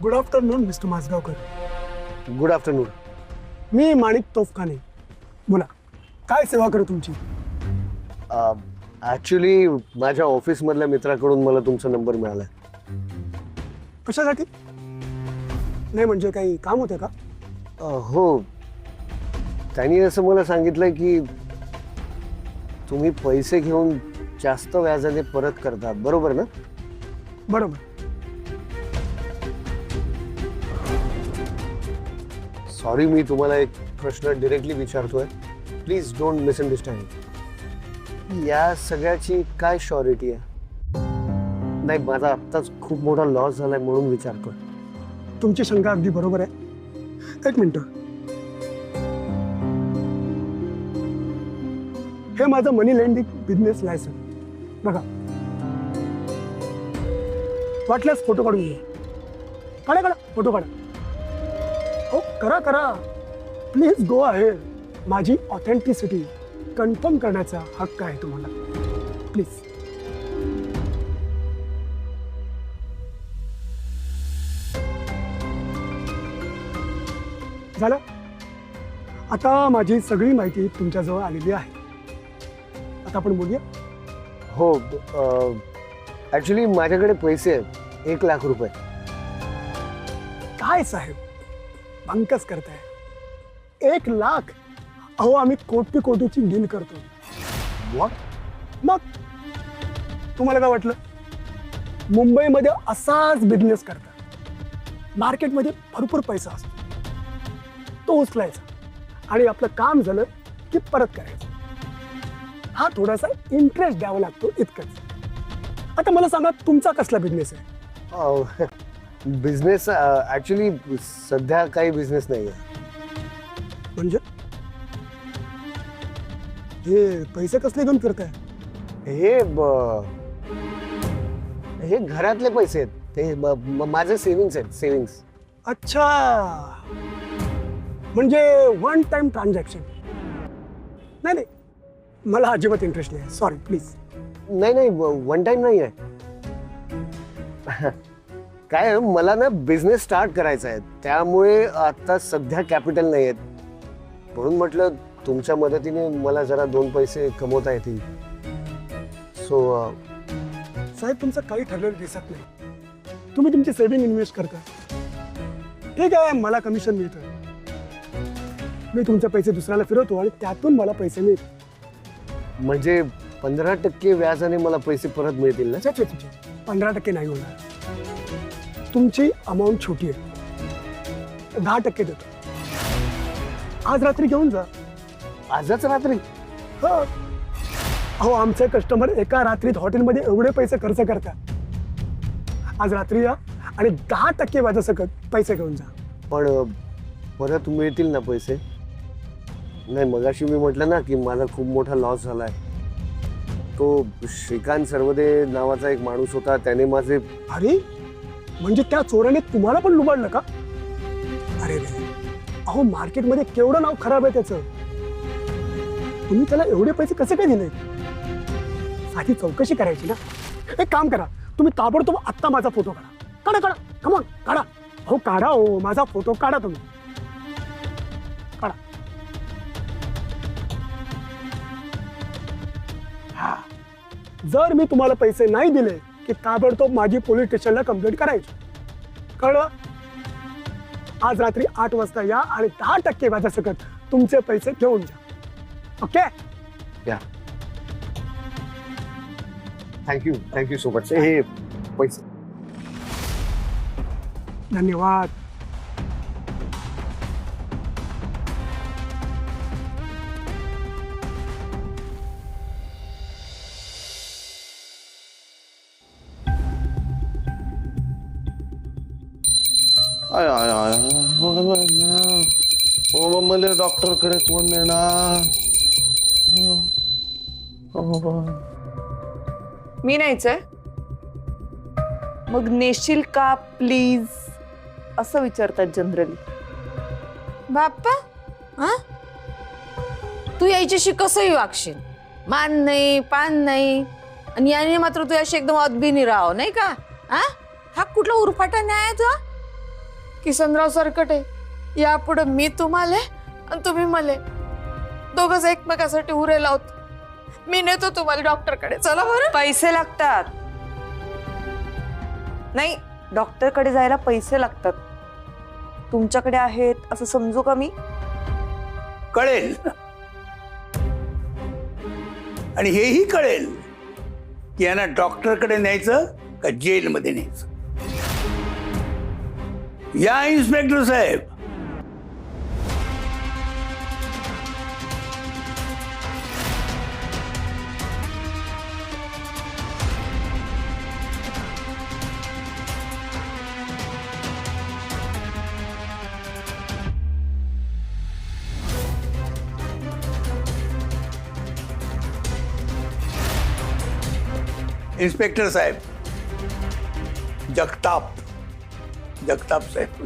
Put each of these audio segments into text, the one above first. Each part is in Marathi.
Good afternoon mister Majgaonkar. Good afternoon. मी माणिक तोफखाने. बोला, काय सेवा करू तुमची? ॲक्च्युली माझ्या ऑफिसमधल्या मित्राकडून मला तुमचा नंबर मिळाला. कशासाठी? नाही म्हणजे काही काम होतं का? हो, त्यांनी असं मला सांगितलं की तुम्ही पैसे घेऊन जास्त व्याजाने परत करता, बरोबर ना? बरोबर. सॉरी, मी तुम्हाला एक प्रश्न डिरेक्टली विचारतोय. Please don't misunderstand. या सगळ्याची काय शॉरिटी आहे? नाही, माझा आत्ताच खूप मोठा लॉस झालाय म्हणून विचारतोय. तुमची शंका अगदी बरोबर आहे. एक मिनिट. हे माझं मनी लेंडिंग बिझनेस लायसन बघा. वाटल्यास फोटो काढून घ्या. काढा काढा, फोटो काढा. हो, करा करा. प्लीज गो आहे. माझी ऑथेंटिसिटी कन्फर्म करण्याचा हक्क आहे तुम्हाला. प्लीज. झालं? आता माझी सगळी माहिती तुमच्याजवळ आलेली आहे. आता आपण बोलूया. हो, ॲक्च्युली माझ्याकडे पैसे आहेत 1,00,000 रुपये. काय साहेब, बंकस करताय? 1,00,000? अहो, आम्ही कोटी कोटीची डील करतो. What? मग तुम्हाला काय वाटलं? मुंबईमध्ये असाच बिझनेस करतात. मार्केटमध्ये भरपूर पैसा असतो, तो उचलायचा आणि आपलं काम झालं की परत करायचं. हा थोडासा इंटरेस्ट द्यावा लागतो, इतकंच. आता मला सांगा, तुमचा कसला बिझनेस आहे? बिझनेस ॲक्च्युली सध्या काही बिझनेस नाही आहे. म्हणजे हे पैसे कसले घेऊन फिरताय? हे घरातले पैसे आहेत. ते माझे सेव्हिंग्स आहेत, सेव्हिंग्स. अच्छा, म्हणजे वन टाइम ट्रान्झॅक्शन. नाही नाही, मला अजिबात इंटरेस्ट नाही. Sorry, please. नाही नाही, वन टाइम नाही आहे. काय आहे, मला ना बिझनेस स्टार्ट करायचा आहे, त्यामुळे आता सध्या कॅपिटल नाही आहेत. म्हणून म्हटलं तुमच्या मदतीने मला जरा 2 पैसे कमवता येतील. सो साहेब, तुमचं काही ठरलेलं दिसत नाही. तुम्ही तुमची सेव्हिंग इन्व्हेस्ट करता. ठीक आहे, मला कमिशन मिळतं. मी तुमचे पैसे दुसऱ्याला फिरवतो आणि त्यातून मला पैसे मिळतात. म्हणजे 15% व्याजाने मला पैसे परत मिळतील ना? 15% नाही होणार. तुमची अमाऊंट छोटी आहे. 10% देतो. आज रात्री घेऊन जा. आजच रात्री? हो. अहो, आमचे कस्टमर एका रात्रीत हॉटेलमध्ये एवढे पैसे खर्च करतात. आज रात्री या आणि 10% व्याजासकट पैसे घेऊन जा. पण परत मिळतील ना पैसे? नाही, मगाशी मी म्हटलं ना की माझा खूप मोठा लॉस झालाय. तो श्रीकांत सर्वदे नावाचा एक माणूस होता, त्याने माझे. अरे, म्हणजे त्या चोराने तुम्हाला पण लुबाडलं का? अरे रे, अहो, मार्केटमध्ये केवढं नाव खराब आहे त्याचं. तुम्ही त्याला एवढे पैसे कसे काय दिले? साधी चौकशी करायची ना. एक काम करा, तुम्ही ताबडतोब आत्ता माझा फोटो काढा. काढा काढा, कमॉन काढा. हो काढा, हो माझा फोटो काढा तुम्ही. काढा. हा, जर मी तुम्हाला पैसे नाही दिले की ताबडतोब माझी पोलीस स्टेशनला कंप्लेंट करायची. कळलं? आज रात्री 8 वाजता या आणि 10% व्याजासकट तुमचे पैसे घेऊन जा. ओके? या. Thank you so much. हे पैसे. धन्यवाद. आय आय आय ओ, मला डॉक्टरकडे कोण नेणार? मी नाहीच. मग नेशील का प्लीज असं विचारतात जनरली. बाप्पा, हा, तू यायच्याशी कसंही वागशील. मान नाही, पान नाही, आणि याने मात्र तू अशी एकदम अदबिनी राह, नाही का? हा, हा कुठला उरफाटा न्याय आहे तुझा? किसनराव सरकटे यापुढे मी तुम्हाला आणि तुम्ही मले दोघच एकमेकासाठी उरे लावतो. मी नेतो तुम्हाला डॉक्टरकडे. चला बरं. पैसे लागतात. नाही, डॉक्टरकडे जायला पैसे लागतात. तुमच्याकडे आहेत असं समजू का मी? कळेल आणि हेही कळेल की यांना डॉक्टरकडे न्यायचं का जेलमध्ये न्यायचं. या इन्स्पेक्टर साहेब. इन्स्पेक्टर साहेब, जगताप साहेब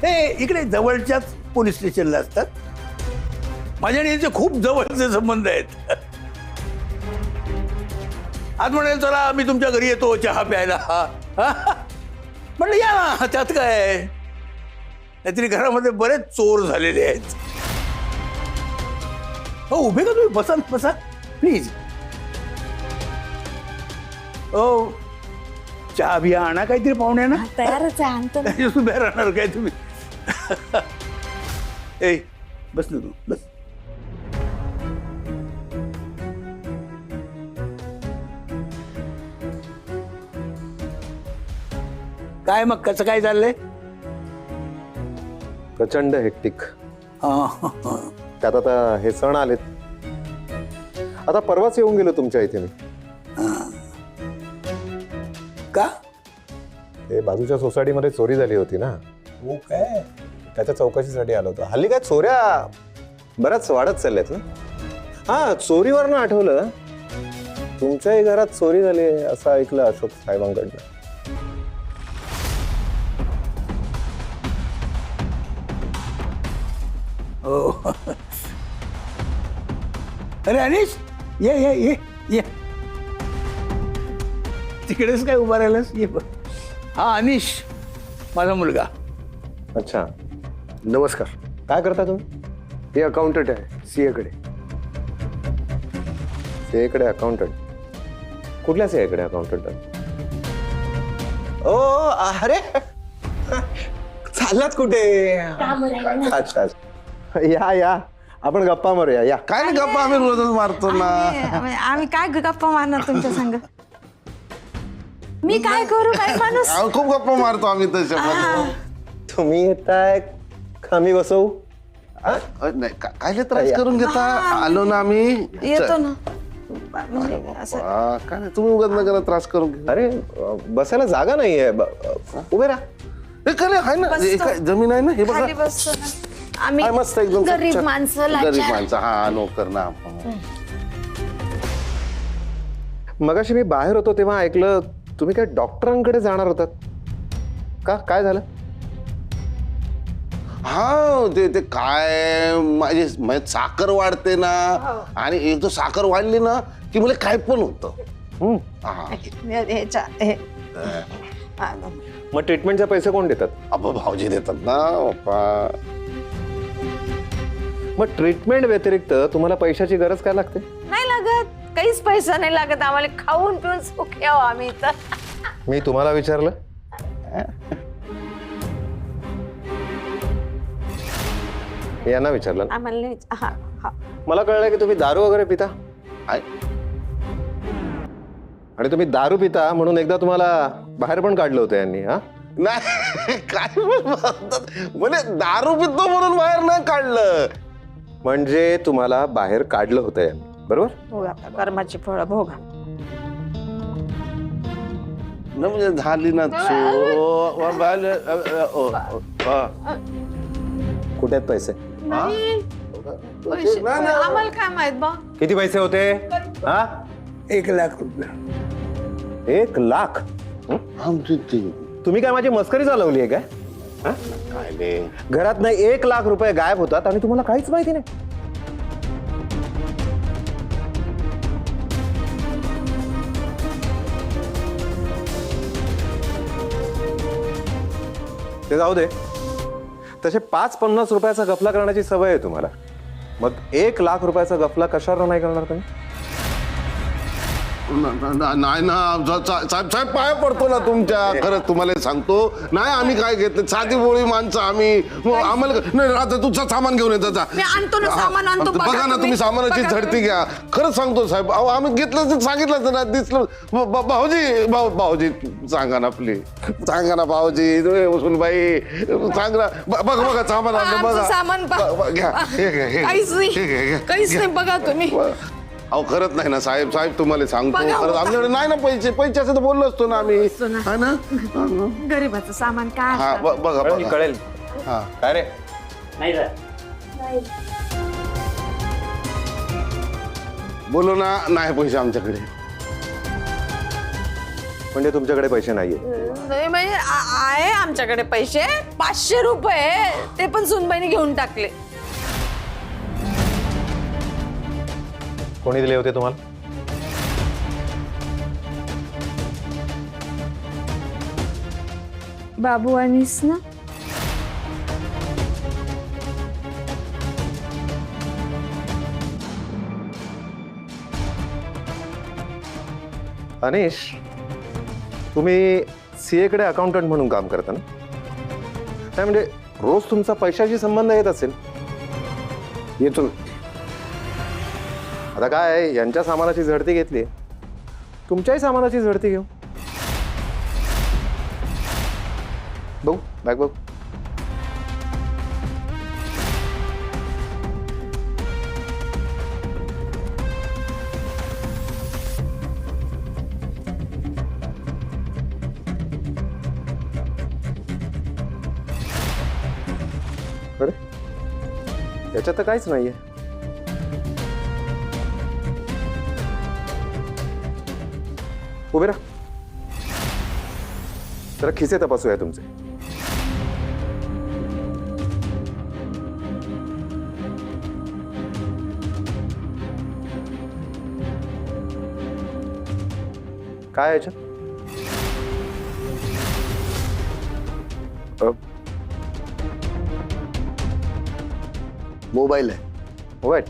हे इकडे जवळच्याच पोलीस स्टेशनला असतात. माझ्या आणि यांचे खूप जवळचे संबंध आहेत. आज म्हणाल चला मी तुमच्या घरी येतो चहा प्यायला. म्हणलं या ना, त्यात काय. नाहीतरी घरामध्ये बरेच चोर झालेले आहेत. हो, उभे का तुम्ही? बसा बसा प्लीज. ओ चहा बिया आणा काहीतरी पाहुण्या ना. तयारच आहे, आणतो ना. उभ्या राहणार काय तुम्ही? ए बस ना तू बस. काय मग कसं काय चाललंय? प्रचंड हेक्टिक. त्यात आता हे सण आलेत. आता परवाच येऊन गेलो तुमच्या इथे मी. का? ते बाजूच्या सोसायटीमध्ये चोरी झाली होती ना, हो काय? त्याच्या चौकशीसाठी आलो होतो. हल्ली काय चोऱ्या बऱ्याच वाढत चालल्यात ना. हा, चोरीवरनं आठवलं, तुमच्याही घरात चोरी झाली असं ऐकलं अशोक साहेबांकडनं. हो. अरे अनिश, ये ये ये ये. तिकडेच काय उभा राहिलास? ये. हा अनिश, माझा मुलगा. अच्छा, नमस्कार. काय करता तुम्ही? हे अकाउंटंट आहे सीए कडे. सीए कडे अकाउंटंट? कुठल्या सीए कडे अकाउंटंट? ओ अरे, चाललात कुठे? अच्छा अच्छा, या या, आपण गप्पा मारूया. या. काय नाही गप्पा आम्ही रोजच मारतो ना. आम्ही काय गप्पा मारणार तुमच्या संग? मी काय करू? काय माणूस. आम्ही खूप गप्पा मारतो आम्ही तशा. तुम्ही येताय का मी बसवू? नाही काय त्रास करून घेता. आलो ना आम्ही. येतो ना. काय नाही, तुम्ही उगाच नका त्रास करून घ्या. अरे बसायला जागा नाहीये. उभे राहा. हे करे आहे ना, हे काय जमीन आहे ना. हे बघा. खाली बसतो ना. आम्ही हा, मस्त एकदम गरीब स्वच्छ. माणसं, गरीब लाचार. माणसं. हा नोकर ना आपण. मगाशी मी बाहेर होतो तेव्हा ऐकलं तुम्ही काय डॉक्टरांकडे जाणार होतात का? काय झालं? हा ते काय माझी साखर वाढते ना, आणि एक तर साखर वाढली ना की मला काय पण होतं. मग ट्रीटमेंटचे पैसे कोण देतात? अब्बा भाऊजी देतात ना पप्पा. मग ट्रीटमेंट व्यतिरिक्त तुम्हाला पैशाची गरज काय लागते? नाही लागत, काहीच पैसा नाही लागत आम्हाला. खाऊन पिऊन सुख यावं आम्ही तर. मी तुम्हाला विचारलं? यांना विचारलं ना? आम्हाला नाही हा हा. मला कळलं की तुम्ही दारू वगैरे पिता. आहे. आणि तुम्ही दारू पिता म्हणून एकदा तुम्हाला बाहेर पण काढलं होतं यांनी. हा, नाही काय बोलतात, म्हणजे दारू पितो म्हणून बाहेर नाही काढलं. म्हणजे तुम्हाला बाहेर काढलं होतं यांनी, बरोबर? भोगा आता कर्माची फळं भोगा. न म्हणजे झाली ना कुठे आहेत पैसे? पैसे आम्हाला काय माहित बा. किती पैसे होते? हा, 1,00,000 रुपये. 1,00,000? तुम्ही काय माझी मस्करी चालवली आहे काय? काय नाही. घरात नाही 1,00,000 रुपये गायब होतात आणि तुम्हाला काहीच माहिती नाही. ते जाऊ दे. तसे 5-50 रुपयाचा गफला करण्याची सवय आहे तुम्हाला. मग 1 लाख रुपयाचा गफला कशावर नाही करणार तुम्ही? नाही ना साहेब साहेब पाया पडतो ना तुमच्या. खरंच तुम्हाला सांगतो नाही आम्ही काय घेतलं साधी बोळी माणसं आम्ही. आम्हाला नाही आता तुझं सामान घेऊन येतात. मी आणतो ना, सामान आणतो. बघा ना तुम्ही सामानाची झडती घ्या. खरंच सांगतो साहेब अहो आम्ही घेतलं सांगितलं ना दिसलं. भाऊजी भाऊजी सांगा ना प्लीज सांगा ना भाऊजी सुनबाई सांग ना. बघा बघा सामान आणलं आमचं बघा. सामान घ्या हे घ्या, हे घ्या. काहीच नाही हे घ्या, घ्या. काहीच नाही बघा तुम्ही. अहो खरंच नाही ना साहेब साहेब तुम्हाला सांगतो बघा, खरंच आमच्याकडे नाही ना पैसे असं तर बोललो असतो ना आम्ही. हा ना गरीबाचं सामान काय हा असतं? बघा बघा कळेल. हा काय रे? बोलो ना नाही पैसे आमच्याकडे. म्हणजे तुमच्याकडे पैसे नाहीये? नाही म्हणजे आहे आमच्याकडे पैसे 500 रुपये. ते पण सुनबाईने घेऊन टाकले. कोणी दिले होते तुम्हाला? बाबू आणीस ना. अनिश, तुम्ही सीए कडे अकाउंटंट म्हणून काम करता ना? काय म्हणजे रोज तुमचा पैशाशी संबंध येत असेल? येतो ना. आता काय यांच्या सामानाची झडती घेतली, तुमच्याही सामानाची झडती घेऊ. बघू बॅग बघू. अरे याच्यात तर काहीच नाहीये. उभे राहा. जरा खिसे तपासूया तुमचे. काय आहे याच्यात? मोबाईल आहे. मोबाईल?